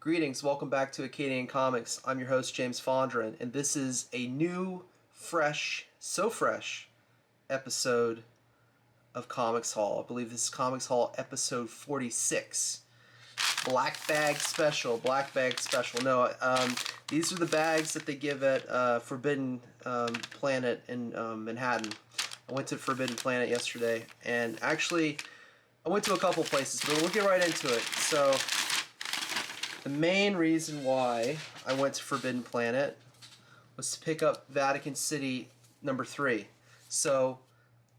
Greetings, welcome back to Acadian Comics. I'm your host, James Fondren, and this is a new, fresh episode of Comics Haul. I believe this is Comics Haul episode 46. Black Bag Special. No, these are the bags that they give at Forbidden Planet in Manhattan. I went to Forbidden Planet yesterday, and actually, I went to a couple places, but we'll get right into it. So, the main reason why I went to Forbidden Planet was to pick up Vatican City number 3. So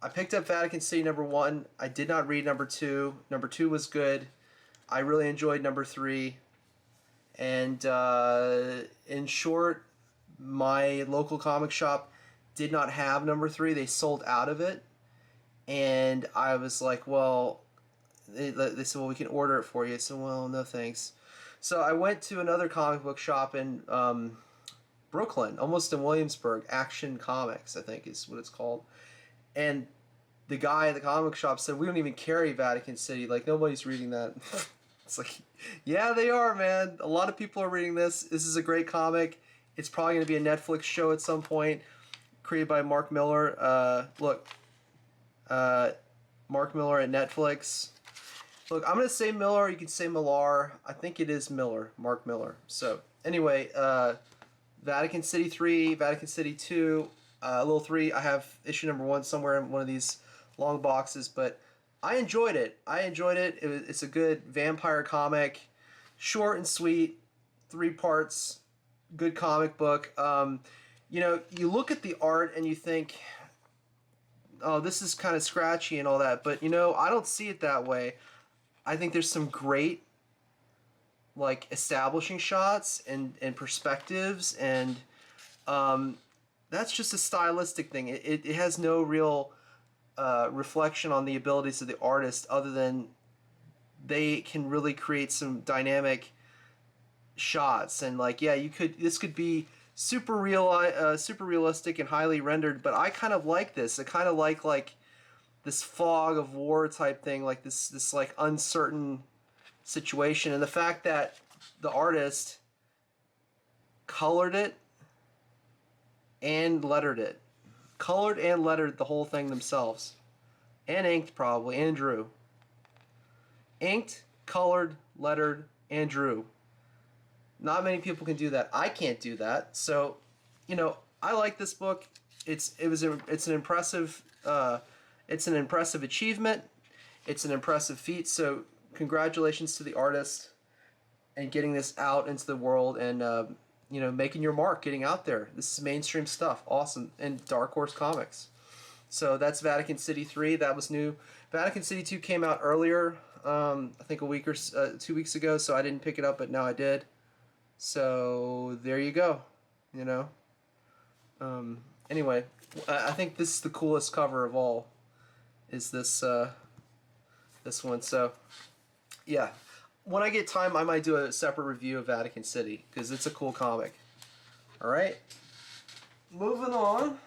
I picked up Vatican City number 1. I did not read number 2. Number 2 was good. I really enjoyed number 3. And in short, my local comic shop did not have number 3. They sold out of it. And I was like, well, they said, well, we can order it for you. I said, well, no thanks. So I went to another comic book shop in Brooklyn, almost in Williamsburg, Action Comics, I think is what it's called. And the guy at the comic shop said, we don't even carry Vatican City. Like, nobody's reading that. It's like, yeah, they are, man. A lot of people are reading this. This is a great comic. It's probably going to be a Netflix show at some point, created by Mark Miller. Mark Miller at Netflix. Look, I'm going to say Miller. You can say Millar. I think it is Miller. Mark Miller. So, anyway, Vatican City 3, Vatican City 2, Little 3. I have issue number 1 somewhere in one of these long boxes, but I enjoyed it. It's a good vampire comic. Short and sweet. 3 parts. Good comic book. You look at the art and you think, oh, this is kind of scratchy and all that, but, I don't see it that way. I think there's some great establishing shots and perspectives, and that's just a stylistic thing. It has no real reflection on the abilities of the artist, other than they can really create some dynamic shots. And this could be super realistic and highly rendered, but I kind of like this. I kind of like this fog of war type thing, like this uncertain situation, and the fact that the artist colored it and lettered the whole thing themselves, and inked probably, and drew. Inked, colored, lettered, and drew. Not many people can do that. I can't do that. So, I like this book. It's an impressive. It's an impressive achievement. It's an impressive feat. So congratulations to the artist and getting this out into the world and making your mark, getting out there. This is mainstream stuff. Awesome. And Dark Horse Comics. So that's Vatican City 3. That was new. Vatican City 2 came out earlier, I think a week or 2 weeks ago, so I didn't pick it up, but now I did. So there you go. Anyway, I think this is the coolest cover of all. Is this one. So yeah, when I get time I might do a separate review of Vatican City, because it's a cool comic. Alright, moving on,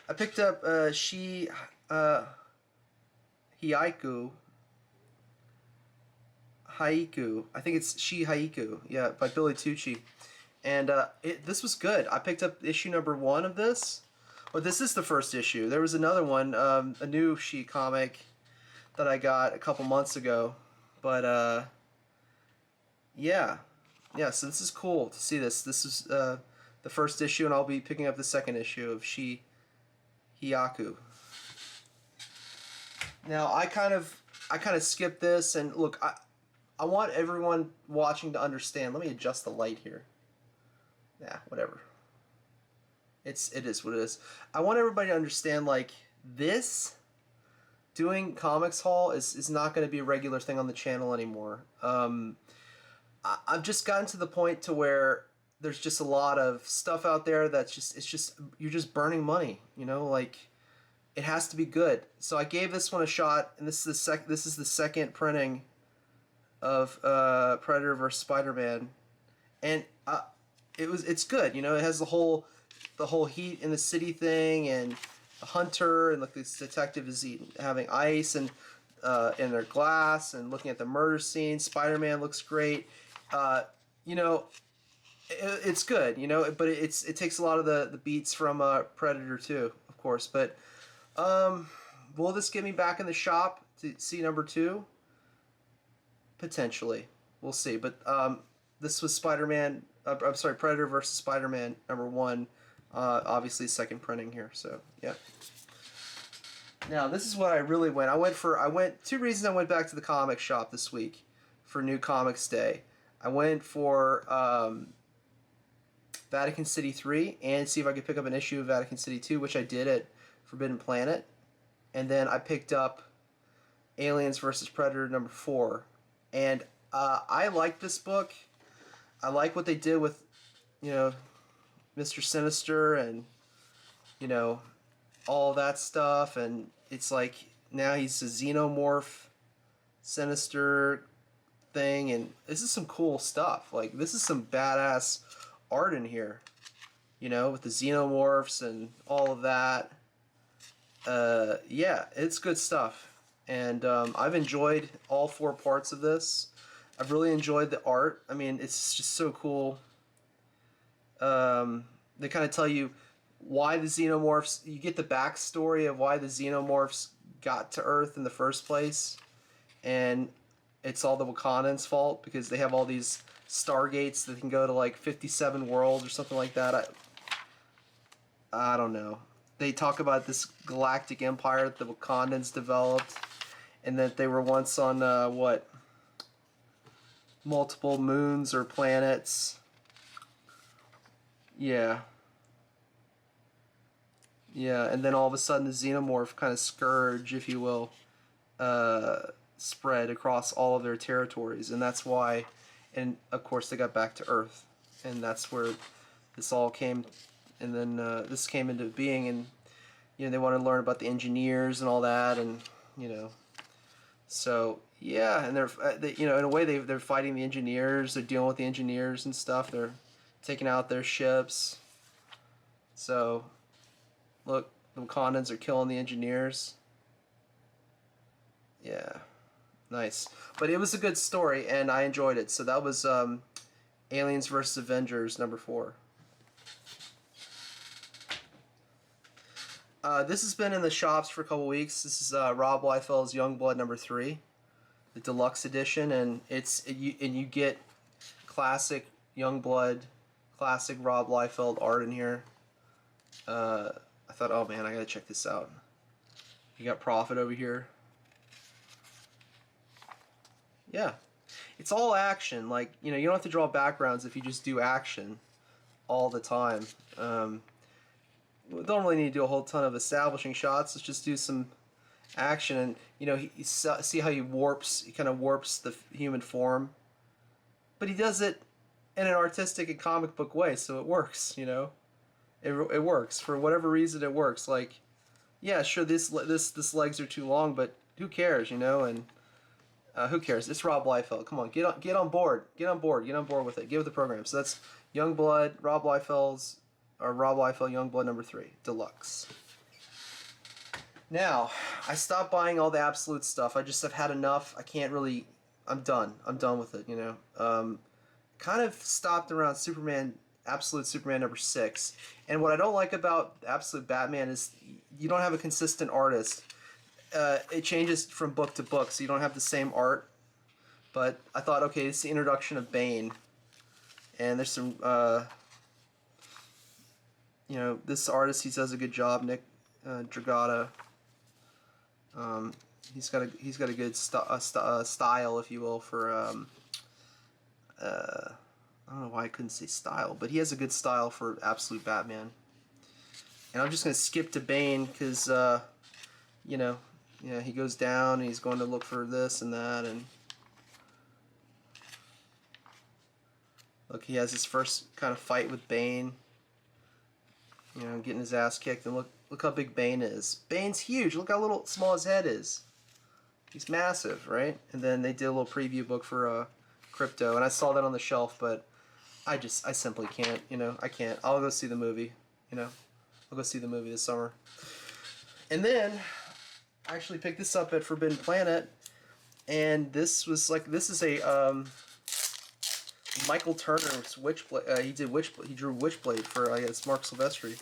I picked up Haiku, I think it's Haiku, yeah, by Billy Tucci. And this was good. I picked up issue number 1 of this. But this is the first issue. There was another one, a new She comic that I got a couple months ago. But, yeah, so this is cool to see this. This is the first issue, and I'll be picking up the second issue of Haiku. Now, I kind of skipped this, and look, I want everyone watching to understand. Let me adjust the light here. Yeah, whatever. It is what it is. I want everybody to understand, this, doing Comics Haul is not going to be a regular thing on the channel anymore. I've just gotten to the point to where there's just a lot of stuff out there that's you're just burning money, it has to be good. So I gave this one a shot, and this is the second printing of Predator vs. Spider-Man, and it's good. It has the whole heat in the city thing, and the hunter, and this detective is having ice and in their glass, and looking at the murder scene. Spider-Man looks great. you know, it's good, you know, but it takes a lot of the beats from Predator too, of course. But will this get me back in the shop to see number 2? Potentially, we'll see. But this was Spider-Man. I'm sorry, Predator versus Spider-Man number 1. Obviously, second printing here. So yeah. Now this is what I really went. I went 2 reasons I went back to the comic shop this week for New Comics Day. I went for Vatican City 3 and see if I could pick up an issue of Vatican City 2, which I did at Forbidden Planet. And then I picked up Aliens vs. Predator number 4. And I like this book. I like what they did with, you know, Mr. Sinister and, you know, all that stuff. And it's like now he's a xenomorph Sinister thing. And this is some cool stuff. Like, this is some badass art in here, you know, with the xenomorphs and all of that. Yeah, it's good stuff. And I've enjoyed all 4 parts of this. I've really enjoyed the art. I mean, it's just so cool. They kind of tell you why the xenomorphs, you get the backstory of why the xenomorphs got to Earth in the first place. And it's all the Wakandans' fault because they have all these stargates that can go to like 57 worlds or something like that. I don't know. They talk about this galactic empire that the Wakandans developed, and that they were once on what, multiple moons or planets. Yeah, and then all of a sudden the xenomorph kind of scourge, if you will, spread across all of their territories, and that's why. And of course they got back to Earth, and that's where this all came. And then this came into being, and you know, they want to learn about the engineers and all that, and you know, so yeah, and they, you know, in a way they're fighting the engineers, they're dealing with the engineers and stuff, they're taking out their ships. So look, the Wakandans are killing the engineers. Yeah, nice. But it was a good story, and I enjoyed it. So that was Aliens vs. Avengers number 4. This has been in the shops for a couple weeks. This is Rob Liefeld's Youngblood number 3, the deluxe edition, and you get classic Youngblood, classic Rob Liefeld art in here. I thought, oh man, I gotta check this out. You got Prophet over here. Yeah, it's all action. Like, you know, you don't have to draw backgrounds if you just do action all the time. We don't really need to do a whole ton of establishing shots. Let's just do some action, and you know, see how he kind of warps the human form, but he does it in an artistic and comic book way, so it works. You know, it works for whatever reason. It works. Like, yeah, sure, this legs are too long, but who cares? You know, and who cares? It's Rob Liefeld. Come on, get on board with it. Get with the program. So that's Youngblood, Rob Liefeld's. Or Rob Liefeld Youngblood number 3, deluxe. Now, I stopped buying all the Absolute stuff. I've had enough. I can't really. I'm done. I'm done with it. You know, kind of stopped around Absolute Superman number 6. And what I don't like about Absolute Batman is you don't have a consistent artist. It changes from book to book, so you don't have the same art. But I thought, okay, it's the introduction of Bane, and there's some. You know, this artist, he does a good job, Nick Dragata. He's got a good style, if you will, for I don't know why I couldn't say style, but he has a good style for Absolute Batman. And I'm just gonna skip to Bane because you know, he goes down and he's going to look for this and that, and look, he has his first kind of fight with Bane. You know, getting his ass kicked, and look how big Bane is. Bane's huge. Look how small his head is. He's massive, right? And then they did a little preview book for Crypto, and I saw that on the shelf, but I simply can't. You know, I can't. I'll go see the movie. You know, I'll go see the movie this summer. And then I actually picked this up at Forbidden Planet, and this is a Michael Turner's Witchblade. He drew Witchblade for, I guess, Mark Silvestri.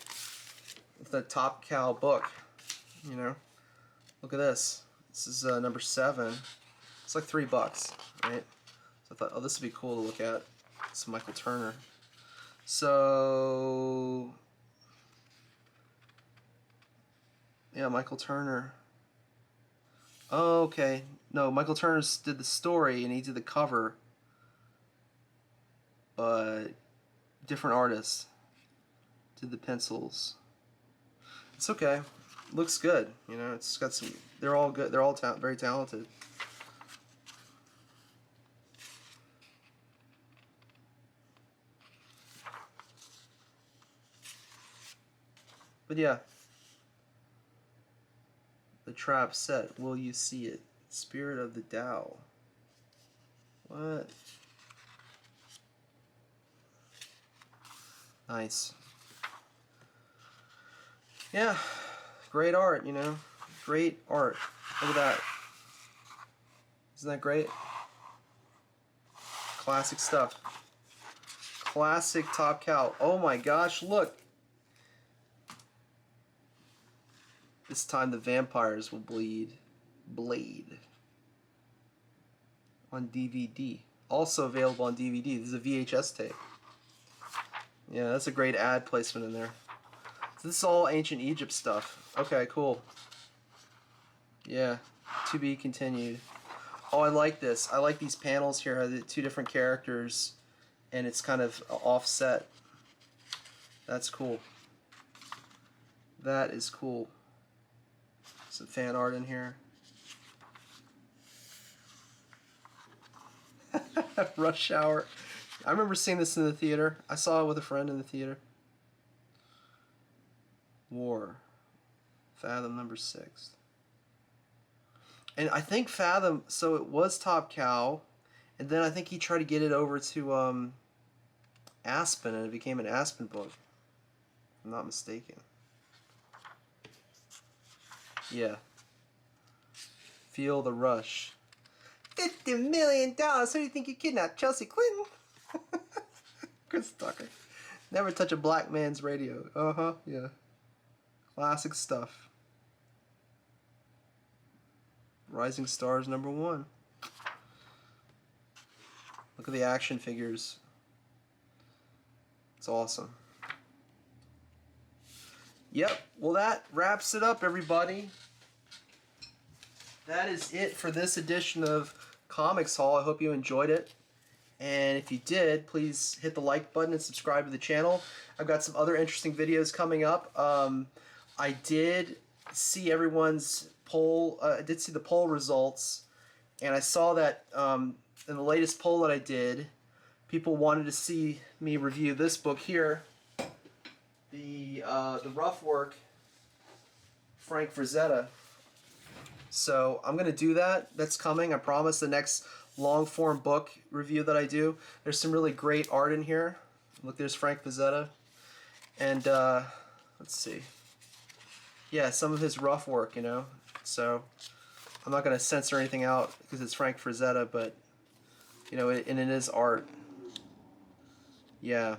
With the Top Cow book. You know, look at this. This is number 7. It's like $3, right? So I thought, oh, this would be cool to look at. It's Michael Turner. So yeah, Michael Turner. Oh, okay. No, Michael Turner did the story and he did the cover. But different artists did the pencils. It's okay. Looks good. You know, it's got some. They're all good. They're all very talented. But yeah. The trap set. Will you see it? Spirit of the Tao. What? Nice. Yeah. Great art, you know. Great art. Look at that. Isn't that great? Classic stuff. Classic Top Cow. Oh my gosh, look. This time the vampires will bleed. Blade. On DVD. Also available on DVD. This is a VHS tape. Yeah, that's a great ad placement in there. So this is all ancient Egypt stuff. Okay, cool. Yeah, to be continued. Oh, I like this. I like these panels here. The 2 different characters, and it's kind of offset. That's cool. That is cool. Some fan art in here. Rush Hour. I remember seeing this in the theater. I saw it with a friend in the theater. War. Fathom number 6. And I think Fathom, so it was Top Cow, and then I think he tried to get it over to Aspen, and it became an Aspen book. If I'm not mistaken. Yeah. Feel the rush. $50 million. Who do you think you kidnapped? Chelsea Clinton? Chris Tucker. Never touch a black man's radio. Uh-huh, yeah. Classic stuff. Rising Stars number 1. Look at the action figures. It's awesome. Yep, well that wraps it up, everybody. That is it for this edition of Comics Haul. I hope you enjoyed it. And if you did, please hit the like button and subscribe to the channel. I've got some other interesting videos coming up. I did see everyone's poll. I did see the poll results, and I saw that in the latest poll that I did, people wanted to see me review this book here, the rough work Frank Frazetta. So I'm gonna do that. That's coming. I promise. The next long form book review that I do. There's some really great art in here. Look, there's Frank Frazetta, and let's see. Yeah, some of his rough work, you know. So I'm not gonna censor anything out because it's Frank Frazetta, but you know, and it is art. Yeah,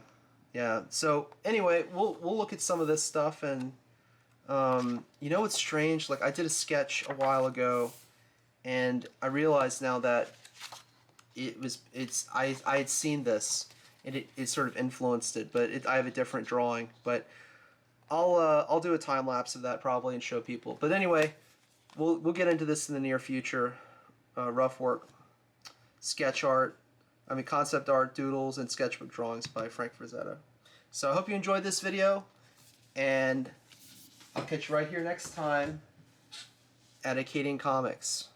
yeah. So anyway, we'll look at some of this stuff, and you know what's strange? Like I did a sketch a while ago, and I realized now that I had seen this, and it sort of influenced it, but I have a different drawing. But I'll do a time lapse of that probably and show people. But anyway, we'll get into this in the near future. Rough work, sketch art, concept art, doodles, and sketchbook drawings by Frank Frazetta. So I hope you enjoyed this video, and I'll catch you right here next time at Acadian Comics.